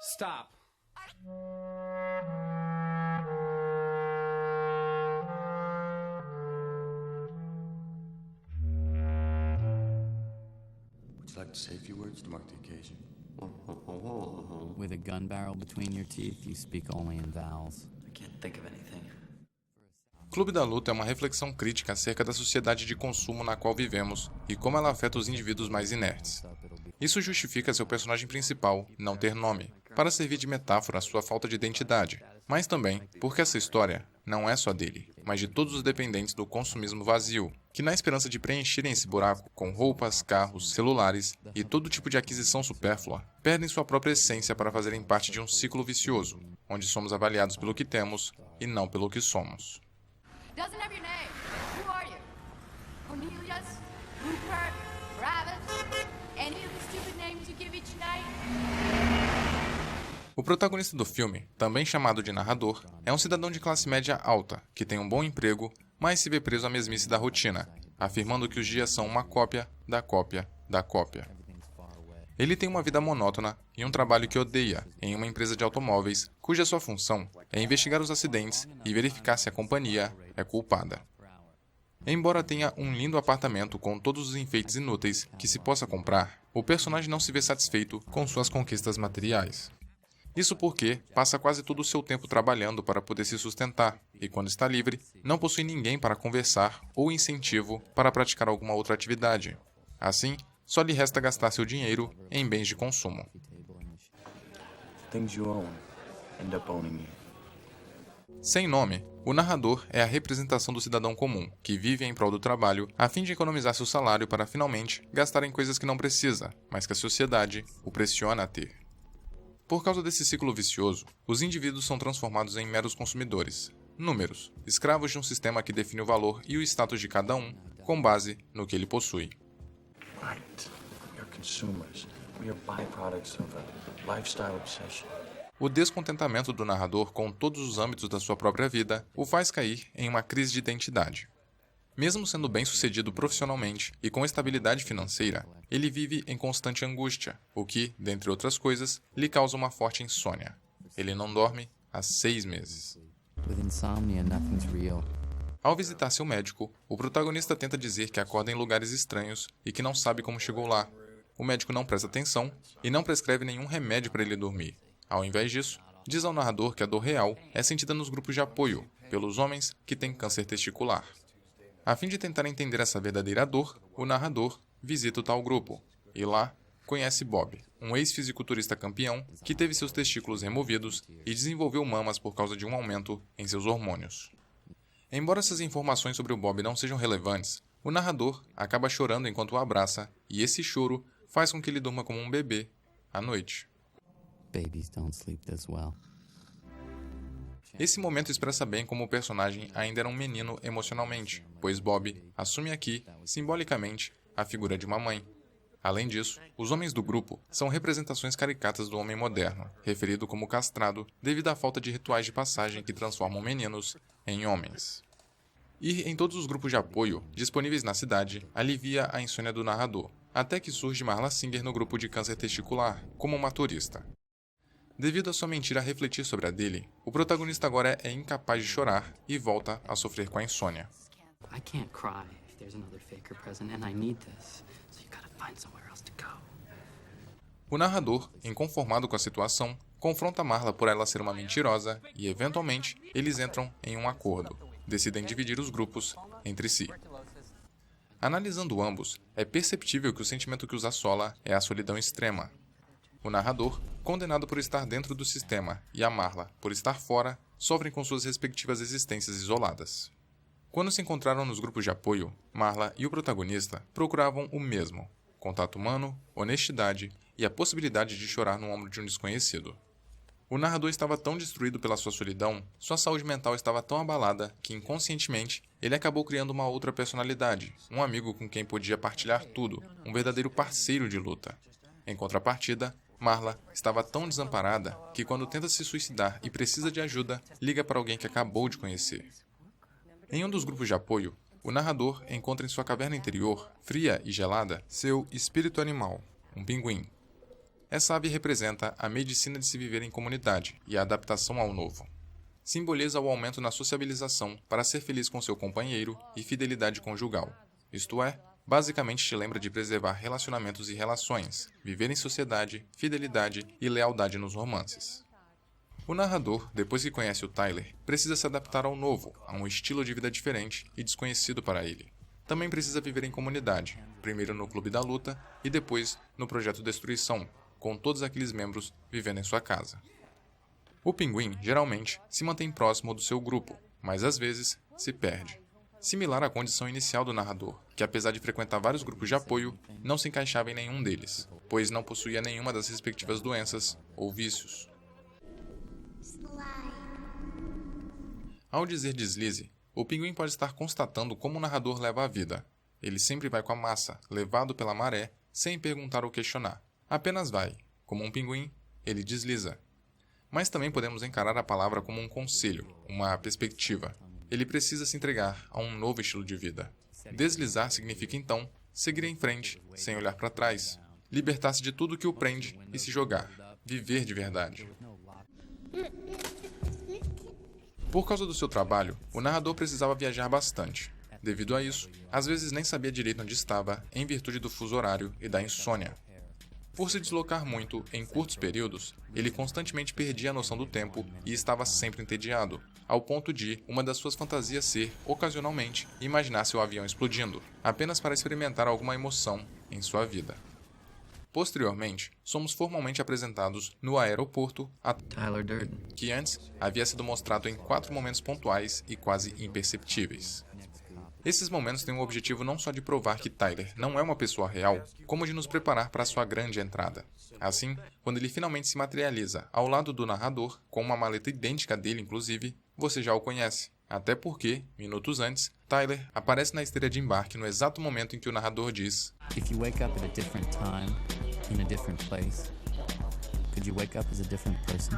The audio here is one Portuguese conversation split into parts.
Stop. Would you like to say a few words to mark the occasion? With a gun barrel between your teeth, you speak only in vowels. I can't think of anything. Clube da Luta é uma reflexão crítica acerca da sociedade de consumo na qual vivemos e como ela afeta os indivíduos mais inertes. Isso justifica seu personagem principal não ter nome, para servir de metáfora à sua falta de identidade, mas também porque essa história não é só dele, mas de todos os dependentes do consumismo vazio, que na esperança de preencherem esse buraco com roupas, carros, celulares e todo tipo de aquisição supérflua, perdem sua própria essência para fazerem parte de um ciclo vicioso, onde somos avaliados pelo que temos e não pelo que somos. Doesn't have your name. Who are you? Cornelius? Rupert? Travis? Any of the stupid names you give each night? O protagonista do filme, também chamado de narrador, é um cidadão de classe média alta, que tem um bom emprego, mas se vê preso à mesmice da rotina, afirmando que os dias são uma cópia da cópia da cópia. Ele tem uma vida monótona e um trabalho que odeia em uma empresa de automóveis, cuja sua função é investigar os acidentes e verificar se a companhia é culpada. Embora tenha um lindo apartamento com todos os enfeites inúteis que se possa comprar, o personagem não se vê satisfeito com suas conquistas materiais. Isso porque passa quase todo o seu tempo trabalhando para poder se sustentar e, quando está livre, não possui ninguém para conversar ou incentivo para praticar alguma outra atividade. Assim, só lhe resta gastar seu dinheiro em bens de consumo. Things you own end up owning you. Sem nome, o narrador é a representação do cidadão comum, que vive em prol do trabalho a fim de economizar seu salário para finalmente gastar em coisas que não precisa, mas que a sociedade o pressiona a ter. Por causa desse ciclo vicioso, os indivíduos são transformados em meros consumidores, números, escravos de um sistema que define o valor e o status de cada um com base no que ele possui. Right. We are consumers. We are byproducts of a lifestyle obsession. O descontentamento do narrador com todos os âmbitos da sua própria vida o faz cair em uma crise de identidade. Mesmo sendo bem-sucedido profissionalmente e com estabilidade financeira, ele vive em constante angústia, o que, dentre outras coisas, lhe causa uma forte insônia. Ele não dorme há 6 meses. With insomnia, nothing's real. Ao visitar seu médico, o protagonista tenta dizer que acorda em lugares estranhos e que não sabe como chegou lá. O médico não presta atenção e não prescreve nenhum remédio para ele dormir. Ao invés disso, diz ao narrador que a dor real é sentida nos grupos de apoio, pelos homens que têm câncer testicular. A fim de tentar entender essa verdadeira dor, o narrador visita o tal grupo, e lá conhece Bob, um ex-fisiculturista campeão que teve seus testículos removidos e desenvolveu mamas por causa de um aumento em seus hormônios. Embora essas informações sobre o Bob não sejam relevantes, o narrador acaba chorando enquanto o abraça, e esse choro faz com que ele durma como um bebê à noite. Babies don't sleep this well. Esse momento expressa bem como o personagem ainda era um menino emocionalmente, pois Bob assume aqui, simbolicamente, a figura de uma mãe. Além disso, os homens do grupo são representações caricatas do homem moderno, referido como castrado devido à falta de rituais de passagem que transformam meninos em homens. Ir em todos os grupos de apoio disponíveis na cidade alivia a insônia do narrador, até que surge Marla Singer no grupo de câncer testicular, como uma turista. Devido à sua mentira a refletir sobre a dele, o protagonista agora é incapaz de chorar e volta a sofrer com a insônia. I can't cry if there's another faker present, and I need this. So you gotta find somewhere else to go. O narrador, inconformado com a situação, confronta Marla por ela ser uma mentirosa e, eventualmente, eles entram em um acordo. Decidem dividir os grupos entre si. Analisando ambos, é perceptível que o sentimento que os assola é a solidão extrema. O narrador, condenado por estar dentro do sistema, e a Marla, por estar fora, sofrem com suas respectivas existências isoladas. Quando se encontraram nos grupos de apoio, Marla e o protagonista procuravam o mesmo: contato humano, honestidade e a possibilidade de chorar no ombro de um desconhecido. O narrador estava tão destruído pela sua solidão, sua saúde mental estava tão abalada que, inconscientemente, ele acabou criando uma outra personalidade, um amigo com quem podia partilhar tudo, um verdadeiro parceiro de luta. Em contrapartida, Marla estava tão desamparada que, quando tenta se suicidar e precisa de ajuda, liga para alguém que acabou de conhecer. Em um dos grupos de apoio, o narrador encontra em sua caverna interior, fria e gelada, seu espírito animal, um pinguim. Essa ave representa a medicina de se viver em comunidade e a adaptação ao novo. Simboliza o aumento na sociabilização para ser feliz com seu companheiro e fidelidade conjugal. Isto é, basicamente te lembra de preservar relacionamentos e relações, viver em sociedade, fidelidade e lealdade nos romances. O narrador, depois que conhece o Tyler, precisa se adaptar ao novo, a um estilo de vida diferente e desconhecido para ele. Também precisa viver em comunidade, primeiro no Clube da Luta e depois no Projeto Destruição, com todos aqueles membros vivendo em sua casa. O pinguim, geralmente, se mantém próximo do seu grupo, mas às vezes se perde. Similar à condição inicial do narrador, que apesar de frequentar vários grupos de apoio, não se encaixava em nenhum deles, pois não possuía nenhuma das respectivas doenças ou vícios. Ao dizer deslize, o pinguim pode estar constatando como o narrador leva a vida. Ele sempre vai com a massa, levado pela maré, sem perguntar ou questionar. Apenas vai. Como um pinguim, ele desliza. Mas também podemos encarar a palavra como um conselho, uma perspectiva. Ele precisa se entregar a um novo estilo de vida. Deslizar significa, então, seguir em frente, sem olhar para trás. Libertar-se de tudo que o prende e se jogar. Viver de verdade. Por causa do seu trabalho, o narrador precisava viajar bastante. Devido a isso, às vezes nem sabia direito onde estava, em virtude do fuso horário e da insônia. Por se deslocar muito, em curtos períodos, ele constantemente perdia a noção do tempo e estava sempre entediado, ao ponto de uma das suas fantasias ser, ocasionalmente, imaginar seu avião explodindo, apenas para experimentar alguma emoção em sua vida. Posteriormente, somos formalmente apresentados no aeroporto a Tyler Durden. que antes havia sido mostrado em 4 momentos pontuais e quase imperceptíveis. Esses momentos têm o objetivo não só de provar que Tyler não é uma pessoa real, como de nos preparar para sua grande entrada. Assim, quando ele finalmente se materializa ao lado do narrador, com uma maleta idêntica dele inclusive, você já o conhece. Até porque, minutos antes, Tyler aparece na esteira de embarque no exato momento em que o narrador diz: If you wake up at a different time, in a different place, could you wake up as a different person?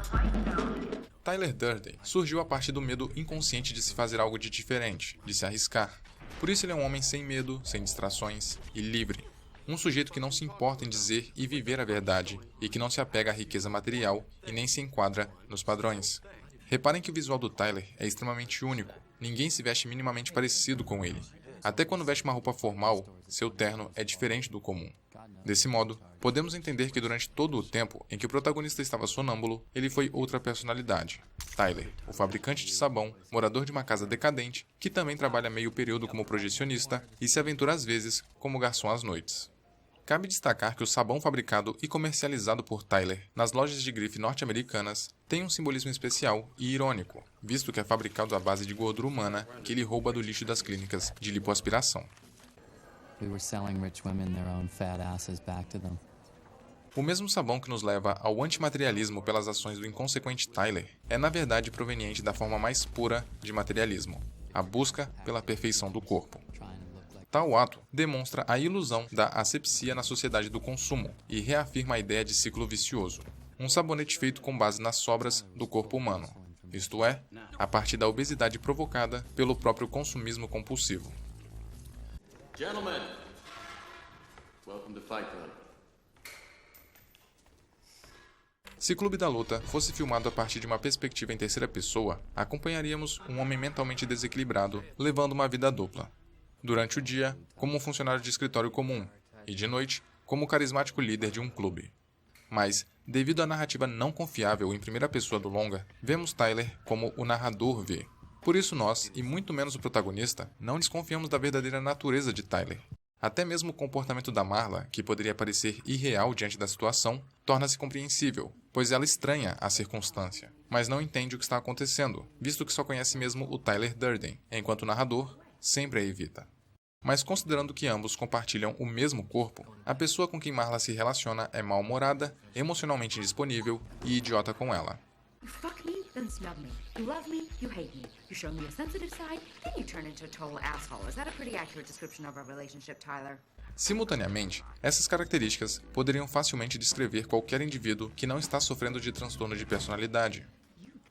Tyler Durden surgiu a partir do medo inconsciente de se fazer algo de diferente, de se arriscar. Por isso ele é um homem sem medo, sem distrações e livre. Um sujeito que não se importa em dizer e viver a verdade e que não se apega à riqueza material e nem se enquadra nos padrões. Reparem que o visual do Tyler é extremamente único. Ninguém se veste minimamente parecido com ele. Até quando veste uma roupa formal, seu terno é diferente do comum. Desse modo, podemos entender que durante todo o tempo em que o protagonista estava sonâmbulo, ele foi outra personalidade. Tyler, o fabricante de sabão, morador de uma casa decadente, que também trabalha meio período como projecionista e se aventura às vezes como garçom às noites. Cabe destacar que o sabão fabricado e comercializado por Tyler nas lojas de grife norte-americanas tem um simbolismo especial e irônico, visto que é fabricado à base de gordura humana que ele rouba do lixo das clínicas de lipoaspiração. We were selling rich women their own fat asses back to them. O mesmo sabão que nos leva ao antimaterialismo pelas ações do inconsequente Tyler é na verdade proveniente da forma mais pura de materialismo, a busca pela perfeição do corpo. Tal ato demonstra a ilusão da asepsia na sociedade do consumo e reafirma a ideia de ciclo vicioso, um sabonete feito com base nas sobras do corpo humano, isto é, a partir da obesidade provocada pelo próprio consumismo compulsivo. Gentlemen, welcome to Fight Club. Se Clube da Luta fosse filmado a partir de uma perspectiva em terceira pessoa, acompanharíamos um homem mentalmente desequilibrado, levando uma vida dupla. Durante o dia, como um funcionário de escritório comum, e de noite, como o carismático líder de um clube. Mas, devido à narrativa não confiável em primeira pessoa do longa, vemos Tyler como o narrador vê. Por isso nós, e muito menos o protagonista, não desconfiamos da verdadeira natureza de Tyler. Até mesmo o comportamento da Marla, que poderia parecer irreal diante da situação, torna-se compreensível, pois ela estranha a circunstância, mas não entende o que está acontecendo, visto que só conhece mesmo o Tyler Durden, enquanto o narrador sempre a evita. Mas considerando que ambos compartilham o mesmo corpo, a pessoa com quem Marla se relaciona é mal-humorada, emocionalmente indisponível e idiota com ela. You fuck me, then snub me. You love me, you hate me. You show me a sensitive side, then you turn into a total asshole. Is that a pretty accurate description of our relationship, Tyler? Simultaneamente, essas características poderiam facilmente descrever qualquer indivíduo que não está sofrendo de transtorno de personalidade.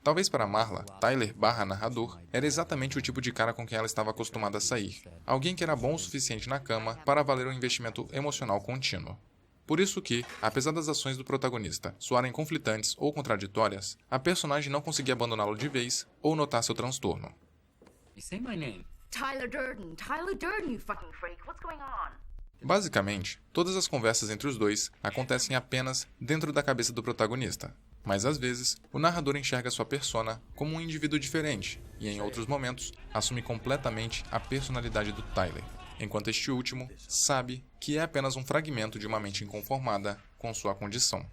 Talvez para Marla, Tyler / narrador era exatamente o tipo de cara com quem ela estava acostumada a sair. Alguém que era bom o suficiente na cama para valer um investimento emocional contínuo. Por isso que, apesar das ações do protagonista soarem conflitantes ou contraditórias, a personagem não conseguia abandoná-lo de vez ou notar seu transtorno. You say my name. Tyler Durden, you fucking freak. What's going on? Basicamente, todas as conversas entre os dois acontecem apenas dentro da cabeça do protagonista. Mas às vezes, o narrador enxerga sua persona como um indivíduo diferente e, em outros momentos, assume completamente a personalidade do Tyler, enquanto este último sabe que é apenas um fragmento de uma mente inconformada com sua condição.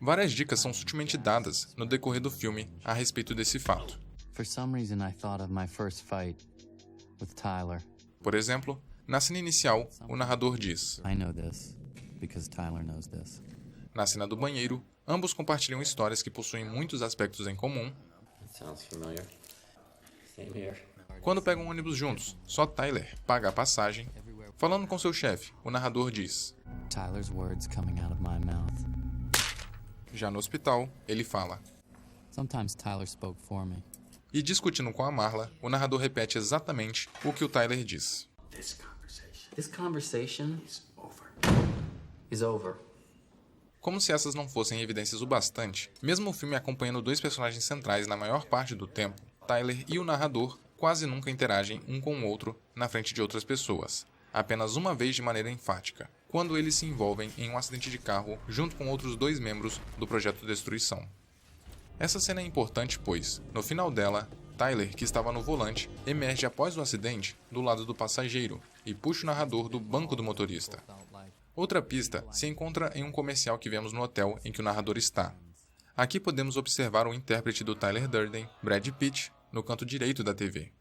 Várias dicas são sutilmente dadas no decorrer do filme a respeito desse fato. For some reason, I thought of my first fight with Tyler. Por exemplo, na cena inicial, o narrador diz: I know this because Tyler knows this. Na cena do banheiro, ambos compartilham histórias que possuem muitos aspectos em comum. Sounds familiar. Same here. Quando pegam um ônibus juntos, só Tyler paga a passagem. Falando com seu chefe, o narrador diz: Tyler's words coming out of my mouth. Já no hospital, ele fala. Sometimes Tyler spoke for me. E discutindo com a Marla, o narrador repete exatamente o que o Tyler diz. This conversation is over. Como se essas não fossem evidências o bastante, mesmo o filme acompanhando dois personagens centrais na maior parte do tempo, Tyler e o narrador quase nunca interagem um com o outro na frente de outras pessoas. Apenas uma vez de maneira enfática, quando eles se envolvem em um acidente de carro junto com outros dois membros do Projeto Destruição. Essa cena é importante pois, no final dela, Tyler, que estava no volante, emerge após o acidente do lado do passageiro e puxa o narrador do banco do motorista. Outra pista se encontra em um comercial que vemos no hotel em que o narrador está. Aqui podemos observar o intérprete do Tyler Durden, Brad Pitt, no canto direito da TV.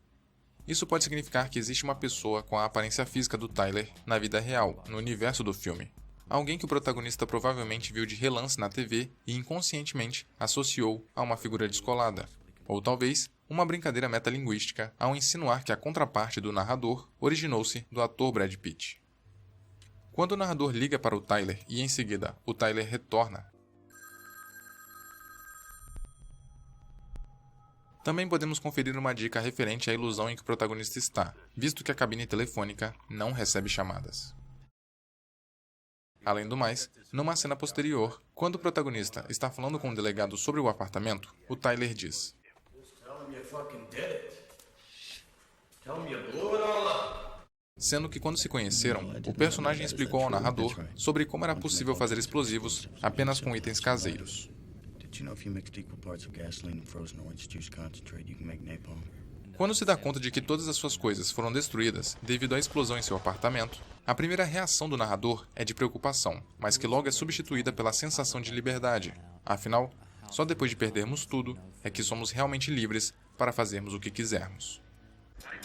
Isso pode significar que existe uma pessoa com a aparência física do Tyler na vida real, no universo do filme. Alguém que o protagonista provavelmente viu de relance na TV e inconscientemente associou a uma figura descolada. Ou talvez, uma brincadeira metalinguística ao insinuar que a contraparte do narrador originou-se do ator Brad Pitt. Quando o narrador liga para o Tyler e em seguida o Tyler retorna, também podemos conferir uma dica referente à ilusão em que o protagonista está, visto que a cabine telefônica não recebe chamadas. Além do mais, numa cena posterior, quando o protagonista está falando com o delegado sobre o apartamento, o Tyler diz: Sendo que quando se conheceram, o personagem explicou ao narrador sobre como era possível fazer explosivos apenas com itens caseiros. Quando se dá conta de que todas as suas coisas foram destruídas devido à explosão em seu apartamento, a primeira reação do narrador é de preocupação, mas que logo é substituída pela sensação de liberdade. Afinal, só depois de perdermos tudo é que somos realmente livres para fazermos o que quisermos.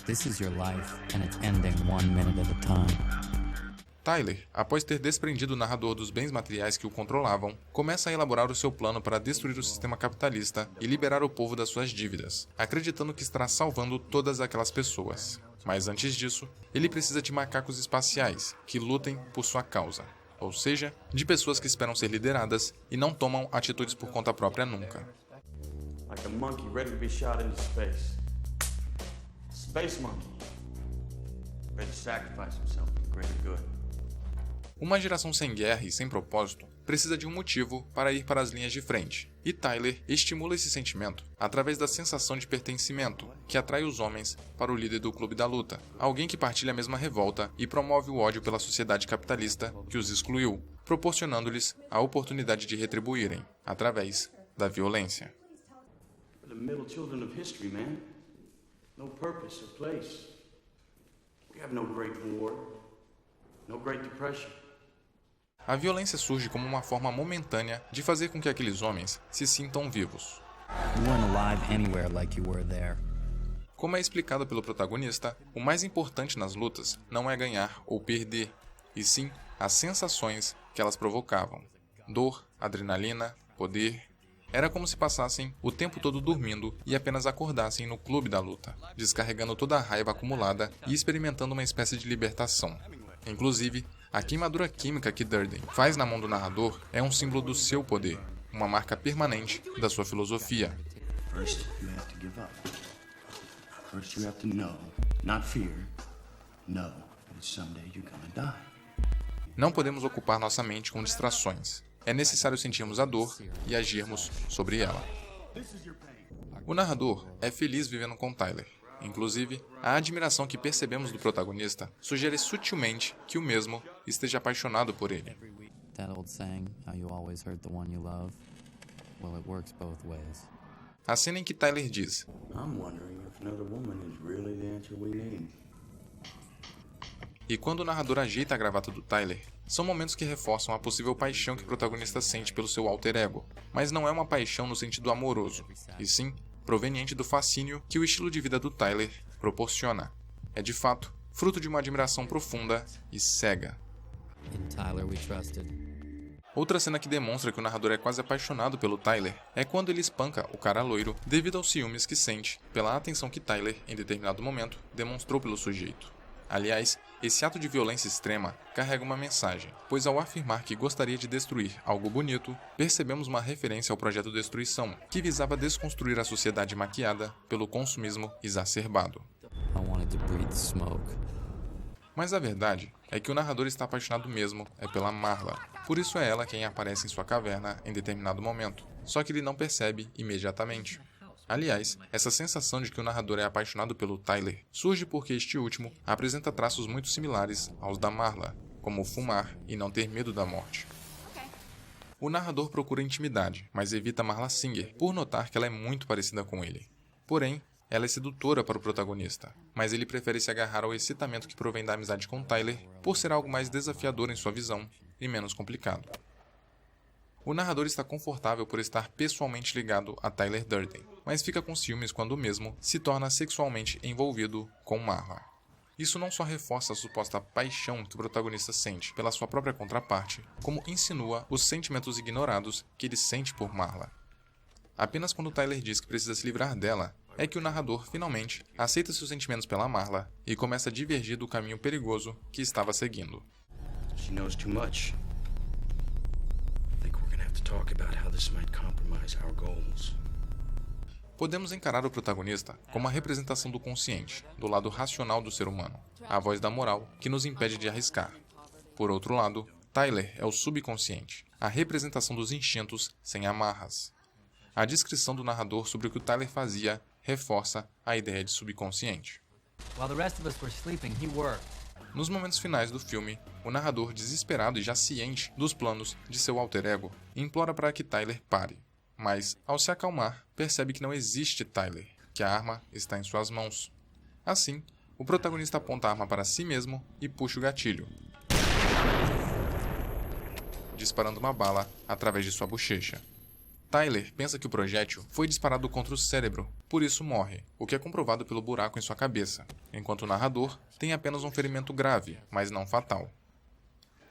This is your life, and it's ending 1 minute at a time. Tyler, após ter desprendido o narrador dos bens materiais que o controlavam, começa a elaborar o seu plano para destruir o sistema capitalista e liberar o povo das suas dívidas, acreditando que estará salvando todas aquelas pessoas. Mas antes disso, ele precisa de macacos espaciais que lutem por sua causa, ou seja, de pessoas que esperam ser lideradas e não tomam atitudes por conta própria nunca. Like a monkey ready to be shot into space. Space monkey. Ready to sacrifice himself for the greater good. Uma geração sem guerra e sem propósito precisa de um motivo para ir para as linhas de frente, e Tyler estimula esse sentimento através da sensação de pertencimento, que atrai os homens para o líder do clube da luta, alguém que partilha a mesma revolta e promove o ódio pela sociedade capitalista que os excluiu, proporcionando-lhes a oportunidade de retribuírem, através da violência. We're the middle children of history, man. No purpose or place. We have no great war, no great depression. A violência surge como uma forma momentânea de fazer com que aqueles homens se sintam vivos. You weren't alive anywhere like you were there. Como é explicado pelo protagonista, o mais importante nas lutas não é ganhar ou perder, e sim as sensações que elas provocavam. Dor, adrenalina, poder. Era como se passassem o tempo todo dormindo e apenas acordassem no clube da luta, descarregando toda a raiva acumulada e experimentando uma espécie de libertação. Inclusive, a queimadura química que Durden faz na mão do narrador é um símbolo do seu poder, uma marca permanente da sua filosofia. First, you have to give up. First, you have to know, not fear, know that someday you're gonna die. Não podemos ocupar nossa mente com distrações. É necessário sentirmos a dor e agirmos sobre ela. O narrador é feliz vivendo com Tyler. Inclusive, a admiração que percebemos do protagonista sugere sutilmente que o mesmo esteja apaixonado por ele. That old saying, how you always hurt the one you love? Well, it works both ways. A cena em que Tyler diz: I'm wondering if another woman is really the answer we need. E quando o narrador ajeita a gravata do Tyler, são momentos que reforçam a possível paixão que o protagonista sente pelo seu alter ego. Mas não é uma paixão no sentido amoroso, e sim proveniente do fascínio que o estilo de vida do Tyler proporciona. É de fato fruto de uma admiração profunda e cega. In Tyler we trusted. Outra cena que demonstra que o narrador é quase apaixonado pelo Tyler é quando ele espanca o cara loiro devido aos ciúmes que sente pela atenção que Tyler, em determinado momento, demonstrou pelo sujeito. Aliás, esse ato de violência extrema carrega uma mensagem, pois ao afirmar que gostaria de destruir algo bonito, percebemos uma referência ao projeto Destruição, que visava desconstruir a sociedade maquiada pelo consumismo exacerbado. I wanted to breathe smoke. Mas a verdade é que o narrador está apaixonado mesmo é pela Marla. Por isso é ela quem aparece em sua caverna em determinado momento, só que ele não percebe imediatamente. Aliás, essa sensação de que o narrador é apaixonado pelo Tyler surge porque este último apresenta traços muito similares aos da Marla, como fumar e não ter medo da morte. O narrador procura intimidade, mas evita Marla Singer por notar que ela é muito parecida com ele. Porém, ela é sedutora para o protagonista, mas ele prefere se agarrar ao excitamento que provém da amizade com Tyler por ser algo mais desafiador em sua visão e menos complicado. O narrador está confortável por estar pessoalmente ligado a Tyler Durden, mas fica com ciúmes quando o mesmo se torna sexualmente envolvido com Marla. Isso não só reforça a suposta paixão que o protagonista sente pela sua própria contraparte, como insinua os sentimentos ignorados que ele sente por Marla. Apenas quando Tyler diz que precisa se livrar dela, é que o narrador finalmente aceita seus sentimentos pela Marla e começa a divergir do caminho perigoso que estava seguindo. She knows too much. I think we're gonna have to talk about how this might compromise our goals. Podemos encarar o protagonista como a representação do consciente, do lado racional do ser humano, a voz da moral que nos impede de arriscar. Por outro lado, Tyler é o subconsciente, a representação dos instintos sem amarras. A descrição do narrador sobre o que o Tyler fazia reforça a ideia de subconsciente. While the rest of us were sleeping, he worked. Nos momentos finais do filme, o narrador, desesperado e já ciente dos planos de seu alter ego, implora para que Tyler pare. Mas, ao se acalmar, percebe que não existe Tyler, que a arma está em suas mãos. Assim, o protagonista aponta a arma para si mesmo e puxa o gatilho, disparando uma bala através de sua bochecha. Tyler pensa que o projétil foi disparado contra o cérebro, por isso morre, o que é comprovado pelo buraco em sua cabeça, enquanto o narrador tem apenas um ferimento grave, mas não fatal.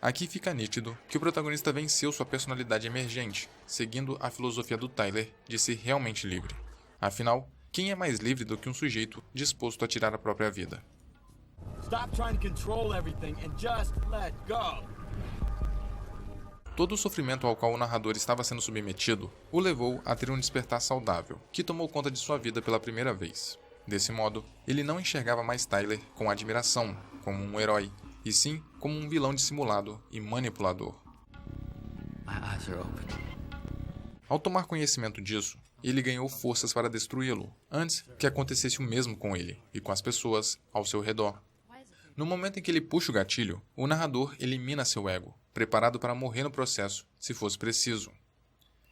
Aqui fica nítido que o protagonista venceu sua personalidade emergente, seguindo a filosofia do Tyler de ser realmente livre. Afinal, quem é mais livre do que um sujeito disposto a tirar a própria vida? Stop trying to control everything and just let go. Todo o sofrimento ao qual o narrador estava sendo submetido o levou a ter um despertar saudável, que tomou conta de sua vida pela primeira vez. Desse modo, ele não enxergava mais Tyler com admiração, como um herói, e sim como um vilão dissimulado e manipulador. My eyes are open. Ao tomar conhecimento disso, ele ganhou forças para destruí-lo, antes que acontecesse o mesmo com ele e com as pessoas ao seu redor. No momento em que ele puxa o gatilho, o narrador elimina seu ego, preparado para morrer no processo, se fosse preciso.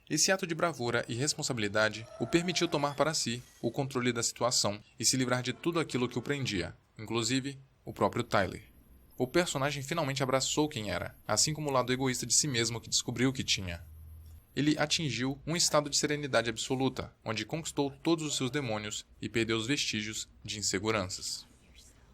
Esse ato de bravura e responsabilidade o permitiu tomar para si o controle da situação e se livrar de tudo aquilo que o prendia, inclusive o próprio Tyler. O personagem finalmente abraçou quem era, assim como o lado egoísta de si mesmo que descobriu que tinha. Ele atingiu um estado de serenidade absoluta, onde conquistou todos os seus demônios e perdeu os vestígios de inseguranças.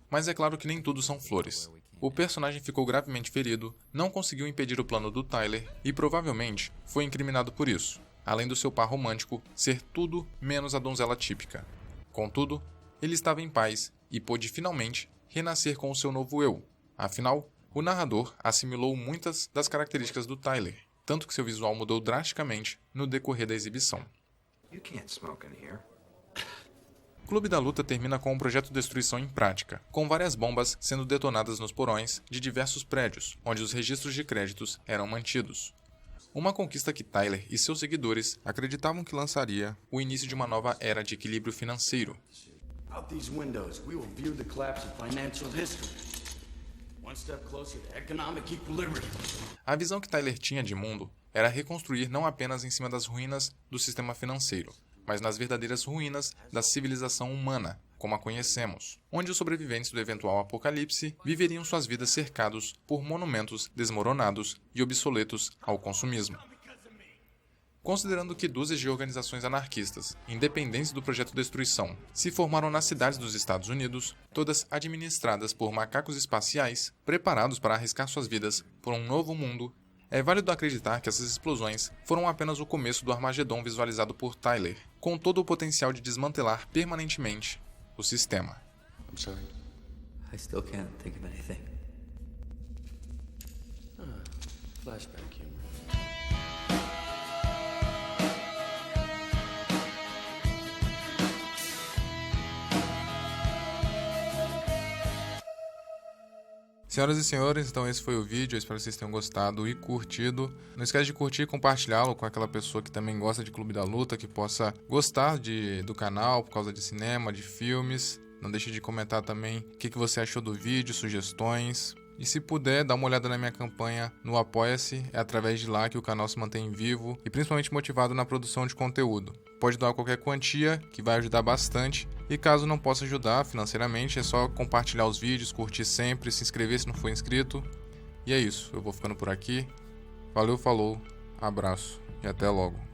Mas é claro que nem tudo são flores. O personagem ficou gravemente ferido, não conseguiu impedir o plano do Tyler e provavelmente foi incriminado por isso, além do seu par romântico ser tudo menos a donzela típica. Contudo, ele estava em paz e pôde finalmente renascer com o seu novo eu. Afinal, o narrador assimilou muitas das características do Tyler, tanto que seu visual mudou drasticamente no decorrer da exibição. You can't smoke in here. Clube da Luta termina com um projeto de destruição em prática, com várias bombas sendo detonadas nos porões de diversos prédios, onde os registros de créditos eram mantidos. Uma conquista que Tyler e seus seguidores acreditavam que lançaria o início de uma nova era de equilíbrio financeiro. Out these windows, we will view the collapse of financial history. One step closer to economic equilibrium. A visão que Tyler tinha de mundo era reconstruir não apenas em cima das ruínas do sistema financeiro, mas nas verdadeiras ruínas da civilização humana, como a conhecemos, onde os sobreviventes do eventual apocalipse viveriam suas vidas cercados por monumentos desmoronados e obsoletos ao consumismo. Considerando que dúzias de organizações anarquistas, independentes do projeto Destruição, se formaram nas cidades dos Estados Unidos, todas administradas por macacos espaciais, preparados para arriscar suas vidas por um novo mundo, é válido acreditar que essas explosões foram apenas o começo do Armagedon visualizado por Tyler, com todo o potencial de desmantelar permanentemente o sistema. I'm sorry. I still can't think of anything. Flashback humor. Senhoras e senhores, então esse foi o vídeo, eu espero que vocês tenham gostado e curtido. Não esquece de curtir e compartilhá-lo com aquela pessoa que também gosta de Clube da Luta, que possa gostar do canal por causa de cinema, de filmes. Não deixe de comentar também o que você achou do vídeo, sugestões. E se puder, dá uma olhada na minha campanha no Apoia-se, é através de lá que o canal se mantém vivo e principalmente motivado na produção de conteúdo. Pode doar qualquer quantia, que vai ajudar bastante. E caso não possa ajudar financeiramente, é só compartilhar os vídeos, curtir sempre, se inscrever se não for inscrito. E é isso, eu vou ficando por aqui. Valeu, falou, abraço e até logo.